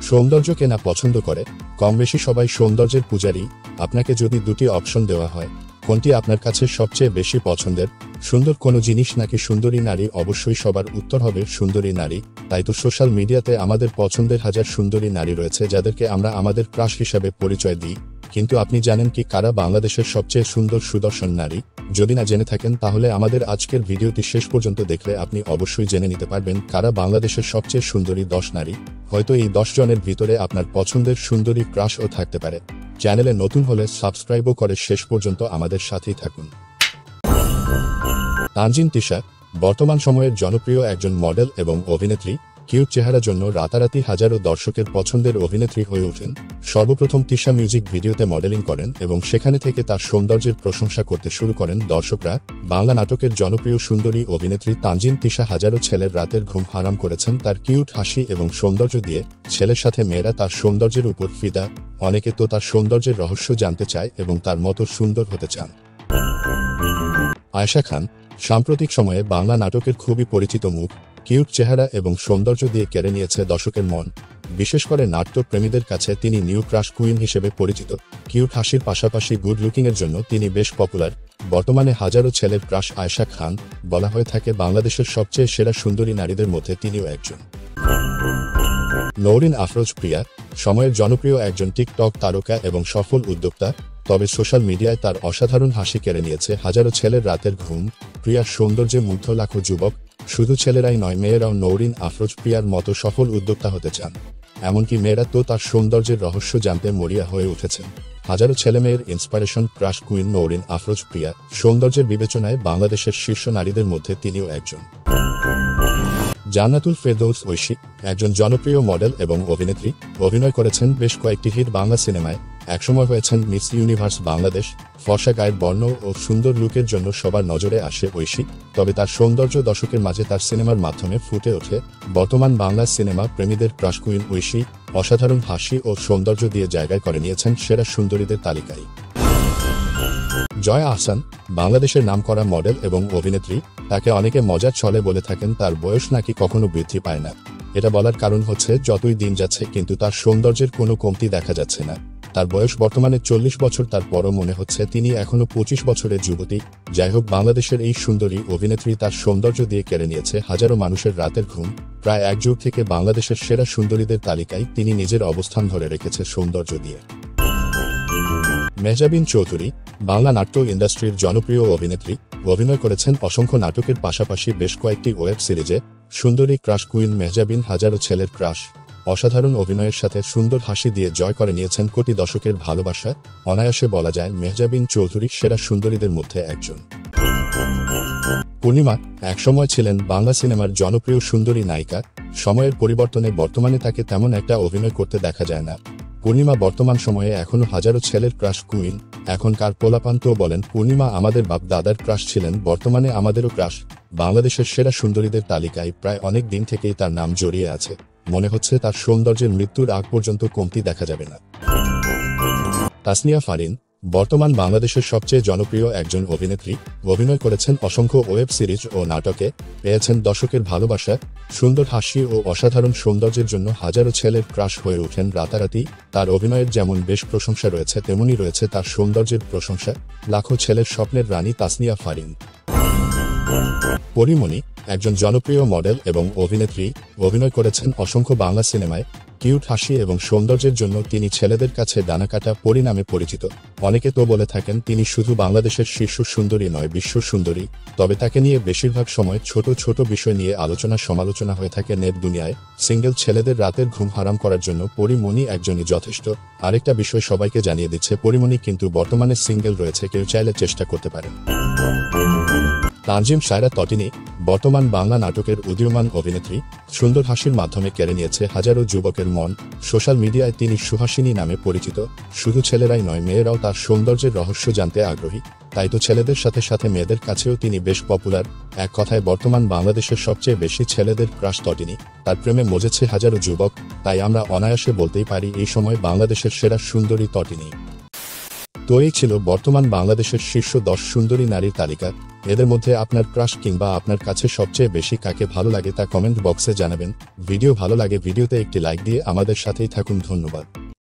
সৌন্দর্যকে না পছন্দ করে, কম বেশি সবাই সৌন্দর্যের পূজারী। আপনাকে যদি দুটি অপশন দেওয়া হয়, কোনটি আপনার কাছে সবচেয়ে বেশি পছন্দের, সুন্দর কোনো জিনিস নাকি সুন্দরী নারী? অবশ্যই সবার উত্তর হবে সুন্দরী নারী। তাই তো সোশ্যাল মিডিয়াতে আমাদের পছন্দের হাজার সুন্দরী নারী রয়েছে, যাদেরকে আমরা আমাদের ক্রাশ হিসাবে পরিচয় দিই। কিন্তু আপনি জানেন কি কারা বাংলাদেশের সবচেয়ে সুন্দর সুদর্শন নারী? যদি না জেনে থাকেন তাহলে আমাদের আজকের ভিডিওটি শেষ পর্যন্ত দেখলে আপনি অবশ্যই জেনে নিতে পারবেন কারা বাংলাদেশের সবচেয়ে সুন্দরী 10 নারী। হয়তো এই 10 জনের ভিতরে আপনার পছন্দের সুন্দরী ক্রাশও থাকতে পারে। চ্যানেলে নতুন হলে সাবস্ক্রাইবও করে শেষ পর্যন্ত আমাদের সাথেই থাকুন। তানজিন তিশা বর্তমান সময়ের জনপ্রিয় একজন মডেল এবং অভিনেত্রী। কিউট চেহারার জন্য রাতারাতি হাজারো দর্শকের পছন্দের অভিনেত্রী হয়ে ওঠেন। সর্বপ্রথম তিশা মিউজিক ভিডিওতে মডেলিং করেন এবং সেখানে থেকে তার সৌন্দর্যের প্রশংসা করতে শুরু করেন দর্শকরা। বাংলা নাটকের জনপ্রিয় সুন্দরী অভিনেত্রী তানজিন তিশা হাজারো ছেলের রাতের ঘুম হারাম করেছেন তার কিউট হাসি এবং সৌন্দর্য দিয়ে। ছেলের সাথে মেয়েরা তার সৌন্দর্যের উপর ফিদা। অনেকে তো তার সৌন্দর্যের রহস্য জানতে চায় এবং তার মতো সুন্দর হতে চান। আয়েশা খান সাম্প্রতিক সময়ে বাংলা নাটকের খুবই পরিচিত মুখ। কিউট চেহারা এবং সৌন্দর্য দিয়ে কেড়ে নিয়েছে দর্শকের মন। বিশেষ করে নাট্যপ্রেমীদের কাছে তিনি নিউ ক্রাশ কুইন হিসেবে পরিচিত। কিউট হাসির পাশাপাশি গুড লুকিংয়ের জন্য তিনি বেশ পপুলার। বর্তমানে হাজারো ছেলের ক্রাশ আয়েশা খান। বলা হয়ে থাকে বাংলাদেশের সবচেয়ে সেরা সুন্দরী নারীদের মধ্যে তিনিও একজন। নওরিন আফরোজ প্রিয়া সময়ের জনপ্রিয় একজন টিকটক তারকা এবং সফল উদ্যোক্তা। তবে সোশ্যাল মিডিয়ায় তার অসাধারণ হাসি কেড়ে নিয়েছে হাজারো ছেলের রাতের ঘুম। প্রিয়ার সৌন্দর্যে মুগ্ধ লাখো যুবক। শুধু ছেলেরাই নয়, মেয়েরাও নওরিন আফরোজ প্রিয়ার মতো সফল উদ্যোক্তা হতে চান। এমনকি মেয়েরা তো তার সৌন্দর্যের রহস্য জানতে মরিয়া হয়ে উঠেছেন। হাজারো ছেলেমেয়ের inspiration crush queen Nowrin Afroz Priya. সৌন্দর্যের বিবেচনায় বাংলাদেশের শীর্ষ নারীদের মধ্যে তিনিও একজন। জান্নাতুল ফেরদৌস ঐশী একজন জনপ্রিয় মডেল এবং অভিনেত্রী। অভিনয় করেছেন বেশ কয়েকটি হিট বাংলা সিনেমায়। একসময় হয়েছেন মিস ইউনিভার্স বাংলাদেশ। ফর্সা গায়ের বর্ণ ও সুন্দর লুকের জন্য সবার নজরে আসে ঐশী। তবে তার সৌন্দর্য দর্শকের মাঝে তার সিনেমার মাধ্যমে ফুটে ওঠে। বর্তমান বাংলা সিনেমা প্রেমীদের ক্রাশ কুইন ঐশী অসাধারণ হাসি ও সৌন্দর্য দিয়ে জায়গায় করে নিয়েছেন সেরা সুন্দরীদের তালিকায়। জয়া আহসান বাংলাদেশের নামকরা মডেল এবং অভিনেত্রী। তাকে অনেকে মজার ছলে বলে থাকেন তার বয়স নাকি কখনো বৃদ্ধি পায় না। এটা বলার কারণ হচ্ছে যতই দিন যাচ্ছে কিন্তু তার সৌন্দর্যের কোনো কমতি দেখা যাচ্ছে না। তার বয়স বর্তমানে 40 বছর, তারপরও মনে হচ্ছে তিনি এখনো 25 বছরের যুবতী। যাই হোক, বাংলাদেশের এই সুন্দরী অভিনেত্রী তার সৌন্দর্য দিয়ে কেড়ে নিয়েছে হাজারো মানুষের রাতের ঘুম। প্রায় এক যুগ থেকে বাংলাদেশের সেরা সুন্দরীদের তালিকায় তিনি নিজের অবস্থান ধরে রেখেছে সৌন্দর্য দিয়ে। মেহজাবিন চৌধুরী বাংলা নাট্য ইন্ডাস্ট্রির জনপ্রিয় অভিনেত্রী। অভিনয় করেছেন অসংখ্য নাটকের পাশাপাশি বেশ কয়েকটি ওয়েব সিরিজে। সুন্দরী ক্রাশ কুইন মেহজাবিন হাজারো ছেলের ক্রাশ। অসাধারণ অভিনয়ের সাথে সুন্দর হাসি দিয়ে জয় করে নিয়েছেন কোটি দর্শকের ভালোবাসা। অনায়াসে বলা যায় মেহজাবিন চৌধুরী সেরা সুন্দরীদের মধ্যে একজন। পূর্ণিমা একসময় ছিলেন বাংলা সিনেমার জনপ্রিয় সুন্দরী নায়িকা। সময়ের পরিবর্তনে বর্তমানে তাকে তেমন একটা অভিনয় করতে দেখা যায় না। পূর্ণিমা বর্তমান সময়ে এখনো হাজারো ছেলের ক্রাশ কুইন। এখনকার পোলাপান তো বলেন পূর্ণিমা আমাদের বাপ দাদার ক্রাশ ছিলেন, বর্তমানে আমাদেরও ক্রাশ। বাংলাদেশের সেরা সুন্দরীদের তালিকায় প্রায় অনেক দিন থেকেই তার নাম জড়িয়ে আছে। মনে হচ্ছে তার সৌন্দর্যের মৃত্যুর আগ পর্যন্ত কমতি দেখা যাবে না। তাসনিয়া ফারিন বর্তমান বাংলাদেশের সবচেয়ে জনপ্রিয় একজন অভিনেত্রী। অভিনয় করেছেন অসংখ্য ওয়েব সিরিজ ও নাটকে। পেয়েছেন দর্শকের ভালোবাসা। সুন্দর হাসি ও অসাধারণ সৌন্দর্যের জন্য হাজারো ছেলের ক্রাশ হয়ে ওঠেন রাতারাতি। তার অভিনয়ের যেমন বেশ প্রশংসা রয়েছে, তেমনি রয়েছে তার সৌন্দর্যের প্রশংসা। লাখো ছেলের স্বপ্নের রানী তাসনিয়া ফারিন। পরিমণি একজন জনপ্রিয় মডেল এবং অভিনেত্রী। অভিনয় করেছেন অসংখ্য বাংলা সিনেমায়। কিউট হাসি এবং সৌন্দর্যের জন্য তিনি ছেলেদের কাছে ডানাকাটা পরি নামে পরিচিত। অনেকে তো বলে থাকেন তিনি শুধু বাংলাদেশের শীর্ষ সুন্দরী নয়, বিশ্ব সুন্দরী। তবে তাকে নিয়ে বেশিরভাগ সময় ছোট ছোট বিষয় নিয়ে আলোচনা সমালোচনা হয়ে থাকে নেট দুনিয়ায়। সিঙ্গেল ছেলেদের রাতের ঘুম হারাম করার জন্য পরিমণি একজনই যথেষ্ট। আরেকটা বিষয় সবাইকে জানিয়ে দিচ্ছে, পরিমণি কিন্তু বর্তমানে সিঙ্গেল রয়েছে, কেউ চাইলে চেষ্টা করতে পারেন। তানজিম সায়রা তটিনী বর্তমান বাংলা নাটকের উদীয়মান অভিনেত্রী। সুন্দর হাসির মাধ্যমে কেড়ে নিয়েছে হাজারো যুবকের মন। সোশ্যাল মিডিয়ায় তিনি সুহাসিনী নামে পরিচিত। শুধু ছেলেরাই নয়, মেয়েরাও তার সৌন্দর্যের রহস্য জানতে আগ্রহী। তাই তো ছেলেদের সাথে সাথে মেয়েদের কাছেও তিনি বেশ পপুলার। এক কথায় বর্তমান বাংলাদেশের সবচেয়ে বেশি ছেলেদের ক্রাশ তটিনী। তার প্রেমে মজেছে হাজারো যুবক। তাই আমরা অনায়াসে বলতেই পারি এই সময় বাংলাদেশের সেরা সুন্দরী তটিনী। তো এই ছিল বর্তমান বাংলাদেশের শীর্ষ 10 সুন্দরী নারীর তালিকা। এদের মধ্যে আপনার ক্রাশ কিংবা আপনার কাছে সবচেয়ে বেশি কাকে ভালো লাগে তা কমেন্ট বক্সে জানাবেন। ভিডিও ভালো লাগে ভিডিওতে একটি লাইক দিয়ে আমাদের সাথেই থাকুন। ধন্যবাদ।